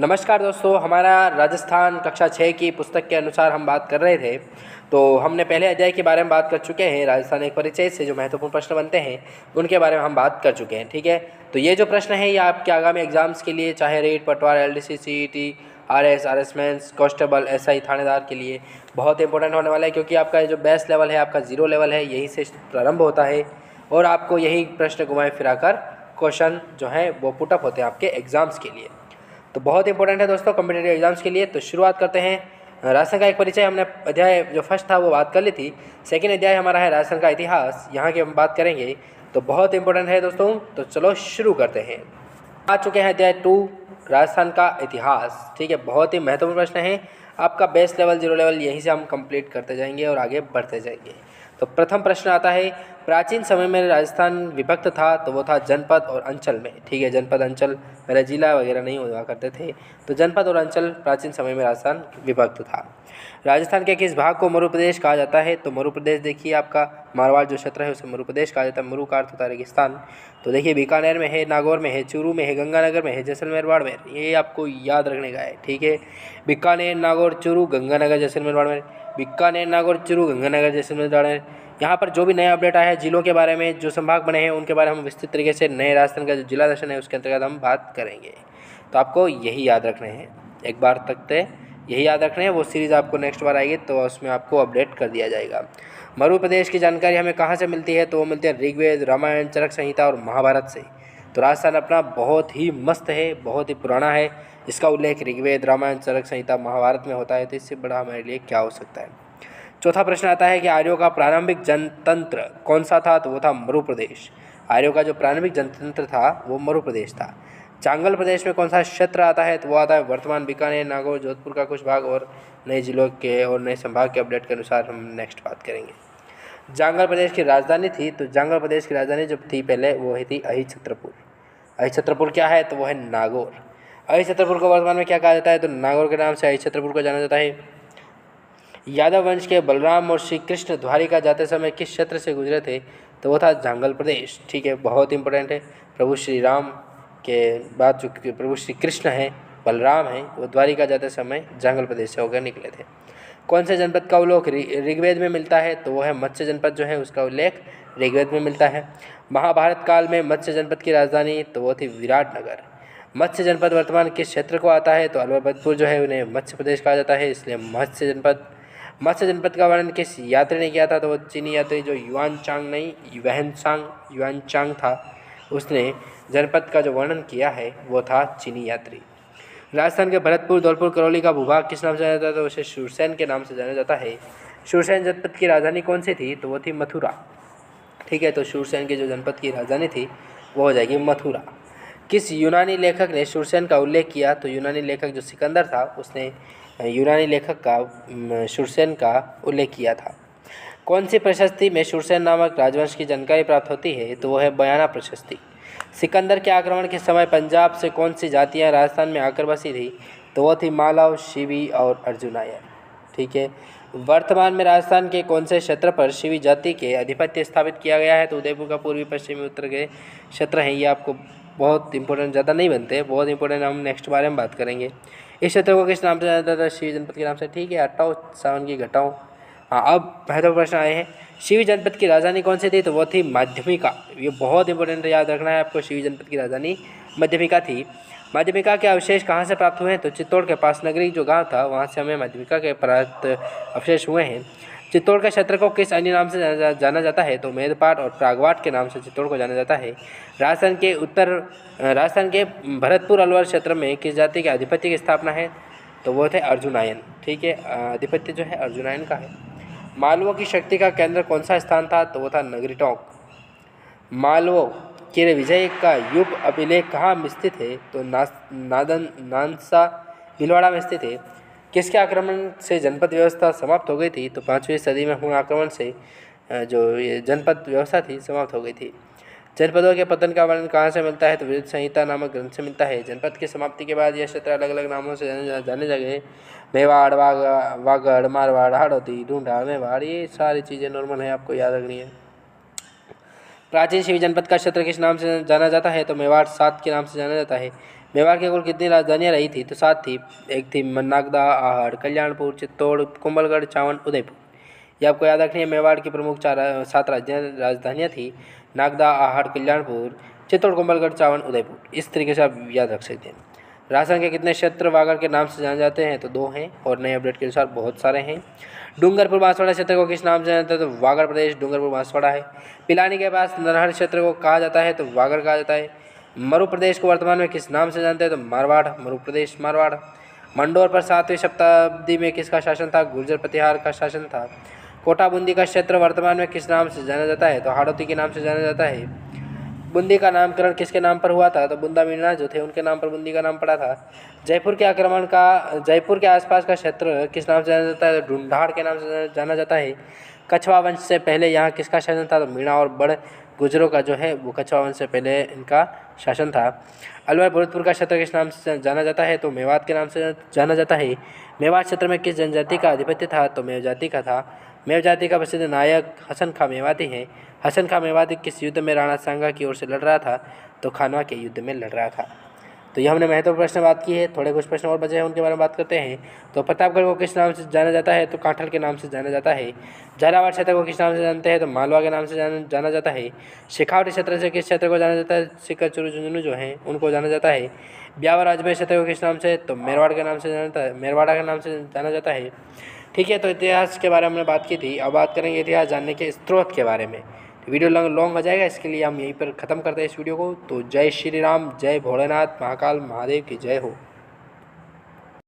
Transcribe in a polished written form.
नमस्कार दोस्तों, हमारा राजस्थान कक्षा 6 की पुस्तक के अनुसार हम बात कर रहे थे। तो हमने पहले अध्याय के बारे में बात कर चुके हैं। राजस्थान एक परिचय से जो महत्वपूर्ण प्रश्न बनते हैं उनके बारे में हम बात कर चुके हैं। ठीक है, तो ये जो प्रश्न है ये आपके आगामी एग्जाम्स के लिए, चाहे रेट, पटवार, LDC, CET, RS, RS mains, constable, SI, थानेदार के लिए बहुत इंपॉर्टेंट होने वाला है, क्योंकि आपका जो बेस लेवल है, आपका जीरो लेवल है, यहीं से प्रारंभ होता है और आपको यही प्रश्न घुमाए फिराकर क्वेश्चन जो है वो पुटअप होते हैं आपके एग्जाम्स के लिए। तो बहुत इंपॉर्टेंट है दोस्तों कॉम्पिटेटिव एग्जाम्स के लिए। तो शुरुआत करते हैं। राजस्थान का एक परिचय हमने अध्याय जो फर्स्ट था वो बात कर ली थी। सेकंड अध्याय हमारा है राजस्थान का इतिहास, यहाँ की हम बात करेंगे। तो बहुत इंपॉर्टेंट है दोस्तों, तो चलो शुरू करते हैं। आ चुके हैं अध्याय 2 राजस्थान का इतिहास। ठीक है, बहुत ही महत्वपूर्ण प्रश्न है। आपका बेस लेवल, जीरो लेवल यहीं से हम कंप्लीट करते जाएंगे और आगे बढ़ते जाएंगे। तो प्रथम प्रश्न आता है, प्राचीन समय में राजस्थान विभक्त था तो वो था जनपद और अंचल में। ठीक है, जनपद अंचल, पहले जिला वगैरह नहीं हुआ करते थे, तो जनपद और अंचल प्राचीन समय में राजस्थान विभक्त था। राजस्थान के किस भाग को मरु प्रदेश कहा जाता है? तो मरु प्रदेश देखिए, आपका मारवाड़ जो क्षेत्र है उसे मरु प्रदेश कहा जाता है। मरु का अर्थ होता है रेगिस्तान। तो देखिए, बीकानेर में है, नागौर में है, चूरू में है, गंगानगर में है, जैसलमेर, बाड़मेर, ये आपको याद रखने का है। ठीक है, बीकानेर, नागौर, चूरू, गंगानगर, जैसलमेर, बाड़मेर, बीकानेर, नागौर, चूरू, गंगानगर, जैसलमेर, बाड़मेर। यहाँ पर जो भी नया अपडेट आया है जिलों के बारे में, जो संभाग बने हैं उनके बारे में हम विस्तृत तरीके से नए राजस्थान का जो जिला दर्शन है उसके अंतर्गत हम बात करेंगे। तो आपको यही याद रखने हैं, एक बार तक तो यही याद रखने हैं। वो सीरीज़ आपको नेक्स्ट बार आएगी तो उसमें आपको अपडेट कर दिया जाएगा। मरु प्रदेश की जानकारी हमें कहाँ से मिलती है? तो वो मिलती है ऋग्वेद, रामायण, चरक संहिता और महाभारत से। तो राजस्थान अपना बहुत ही मस्त है, बहुत ही पुराना है। इसका उल्लेख ऋग्वेद, रामायण, चरक संहिता, महाभारत में होता है। तो इससे बड़ा हमारे लिए क्या हो सकता है। चौथा प्रश्न आता है कि आर्यों का प्रारंभिक जनतंत्र कौन सा था? तो वो था मरु प्रदेश। आर्यों का जो प्रारंभिक जनतंत्र था वो मरु प्रदेश था। चांगल प्रदेश में कौन सा क्षेत्र आता है? तो वो आता है वर्तमान बीकानेर, नागौर, जोधपुर का कुछ भाग और नए जिलों के और नए संभाग के अपडेट के अनुसार हम नेक्स्ट बात करेंगे। जांगल प्रदेश की राजधानी थी, तो जांगल प्रदेश की राजधानी जो थी पहले वो थी अहिछत्रपुर। अहिछत्रपुर क्या है? तो वो है नागौर। अहिछत्रपुर को वर्तमान में क्या कहा जाता है? तो नागौर के नाम से अहिछत्रपुर को जाना जाता है। यादव वंश के बलराम और श्री कृष्ण द्वारिका जाते समय किस क्षेत्र से गुजरे थे? तो वो था जांगल प्रदेश। ठीक है, बहुत इंपॉर्टेंट है। प्रभु श्री राम के बाद जो प्रभु श्री कृष्ण हैं, बलराम हैं, वो द्वारिका जाते समय जांगल प्रदेश से होकर निकले थे। कौन से जनपद का उल्लेख ऋग्वेद में मिलता है? तो वो है मत्स्य जनपद जो है उसका उल्लेख ऋग्वेद में मिलता है। महाभारत काल में मत्स्य जनपद की राजधानी तो वो थी विराटनगर। मत्स्य जनपद वर्तमान किस क्षेत्र को आता है? तो अलवर जो है उन्हें मत्स्य प्रदेश कहा जाता है, इसलिए मत्स्य जनपद। मत्स्य जनपद का वर्णन किस यात्री ने किया था? तो वो चीनी यात्री जो युआनचांग नहीं, युआनचांग था, उसने जनपद का जो वर्णन किया है वो था चीनी यात्री। राजस्थान के भरतपुर, धौलपुर, करौली का भूभाग किस नाम से जाना जाता है? तो उसे शूरसेन के नाम से जाना जाता है। शूरसेन जनपद की राजधानी कौन सी थी? तो वो थी मथुरा। ठीक है, तो शूरसेन की जो जनपद की राजधानी थी वो हो जाएगी मथुरा। किस यूनानी लेखक ने शूरसेन का उल्लेख किया? तो यूनानी लेखक जो सिकंदर था उसने यूनानी लेखक का शूरसेन का उल्लेख किया था। कौन सी प्रशस्ति में शूरसेन नामक राजवंश की जानकारी प्राप्त होती है? तो वो है बयाना प्रशस्ति। सिकंदर के आक्रमण के समय पंजाब से कौन सी जातियां राजस्थान में आकर बसी थी? तो वो थी मालव, शिवी और अर्जुनायन। ठीक है, वर्तमान में राजस्थान के कौन से क्षेत्र पर शिवी जाति के आधिपत्य स्थापित किया गया है? तो उदयपुर का पूर्वी, पश्चिमी, उत्तर के क्षेत्र हैं। ये आपको बहुत इंपॉर्टेंट, ज़्यादा नहीं बनते, बहुत इंपॉर्टेंट, हम नेक्स्ट बारे में बात करेंगे। इस क्षेत्र को किस नाम से जाना जाता है? शिवी जनपद के नाम से। ठीक है, हटाओ सावन की घटाओ। हाँ, अब महत्वपूर्ण प्रश्न आए हैं। शिवी जनपद की राजधानी कौन सी थी? तो वो थी माध्यमिका। ये बहुत इंपॉर्टेंट याद रखना है आपको, शिवी जनपद की राजधानी माध्यमिका थी। माध्यमिका के अवशेष कहाँ से प्राप्त हुए हैं? तो चित्तौड़ के पास नगरी जो गांव था वहाँ से हमें माध्यमिका के प्राप्त अवशेष हुए हैं। चित्तौड़ के क्षेत्र को किस अन्य नाम से जाना जाता है? तो मेदपाट और प्रागवाट के नाम से चित्तौड़ को जाना जाता है। राजस्थान के भरतपुर अलवर क्षेत्र में किस जाति के आधिपत्य की स्थापना है? तो वो थे अर्जुनायन। ठीक है, आधिपत्य जो है अर्जुनायन का है। मालवों की शक्ति का केंद्र कौन सा स्थान था? तो वो था नगरी टोंक। मालवों के विजय का युग अभिलेख कहाँ स्थित है? तो नानसा भीलवाड़ा में स्थित है। किसके आक्रमण से जनपद व्यवस्था समाप्त हो गई थी? तो 5वीं सदी में हुए आक्रमण से जो ये जनपद व्यवस्था थी समाप्त हो गई थी। जनपदों के पतन का वर्णन कहाँ से मिलता है? तो विरुद्ध संहिता नामक ग्रंथ से मिलता है। जनपद की समाप्ति के बाद यह क्षेत्र अलग अलग नामों से जाने लगे। मेवाड़, वागड़, मारवाड़, हाड़ौती, ढूंढा, मेवाड़, ये सारी चीज़ें नॉर्मल है, आपको याद रखनी है। प्राचीन शिवी जनपद का क्षेत्र किस नाम से जाना जाता है? तो मेवाड़ 7 के नाम से जाना जाता है। मेवाड़ की कुल कितनी राजधानियाँ रही थी? तो 7 थी। एक थी नागदा, आहड़, कल्याणपुर, चित्तौड़, कुंभलगढ़, चावन, उदयपुर। ये आपको याद रखनी है। मेवाड़ की प्रमुख 7 राजधानियाँ थी, नागदा, आहड़, कल्याणपुर, चित्तौड़, कुंभलगढ़, चावन, उदयपुर। इस तरीके से आप याद रख सकते हैं। राजस्थान के कितने क्षेत्र वागड़ के नाम से जाने जाते हैं? तो 2 हैं, और नए अपडेट के अनुसार बहुत सारे हैं। डूंगरपुर बांसवाड़ा क्षेत्र को किस नाम से जाना जाता है? तो वागड़ प्रदेश डूंगरपुर बांसवाड़ा है। पिलानी के पास नरहर क्षेत्र को कहा जाता है? तो वागड़ कहा जाता है। मरु प्रदेश को वर्तमान में किस नाम से जानते हैं? तो मारवाड़, मरु प्रदेश मारवाड़। मंडोर पर 7वीं शताब्दी में किसका शासन था? गुर्जर प्रतिहार का शासन था। कोटा बूंदी का क्षेत्र वर्तमान में किस नाम से जाना जाता है? तो हाड़ौती के नाम से जाना जाता है। बूंदी का नामकरण किसके नाम पर हुआ था? तो बुंदा मीणा जो थे उनके नाम पर बूंदी का नाम पड़ा था। जयपुर के आसपास का क्षेत्र किस नाम से जाना जाता है? तो ढूंढाड़ के नाम से जाना जाता है। कछवा वंश से पहले यहाँ किसका शासन था? तो मीणा और बड़ गुजरों का जो है वो कछवा वंश से पहले इनका शासन था। अलवर भरतपुर का क्षेत्र किस नाम से जाना जाता है? तो मेवात के नाम से जाना जाता है। मेवात क्षेत्र में किस जनजाति का आधिपत्य था? तो मेव जाति का था। मेव जाति का प्रसिद्ध नायक हसन खां मेवाती है। हसन खां मेवाती किस युद्ध में राणा सांगा की ओर से लड़ रहा था? तो खानवा के युद्ध में लड़ रहा था। तो ये हमने महत्वपूर्ण प्रश्न बात की है। थोड़े कुछ प्रश्न और बचे हैं, उनके बारे में बात करते हैं। तो प्रतापगढ़ को किस नाम से जाना जाता है? तो कांठल के नाम से जाना जाता है। झालावाड़ क्षेत्र को किस नाम से जानते हैं? तो मालवा के नाम से जाना जाता है। शेखावटी क्षेत्र से किस क्षेत्र को जाना जाता है? सिक्कर चुरू झुंझुनू जो हैं उनको जाना जाता है। ब्यावर राजबाई क्षेत्र को किस नाम से? तो मेरवाड़ के नाम से जानता है, मेरवाड़ा के नाम से जाना जाता है। ठीक है, तो इतिहास के बारे में हमने बात की थी। अब बात करेंगे इतिहास जानने के स्रोत के बारे में। तो वीडियो लॉन्ग हो जाएगा, इसके लिए हम यहीं पर ख़त्म करते हैं इस वीडियो को। तो जय श्री राम, जय भोलेनाथ, महाकाल महादेव की जय हो।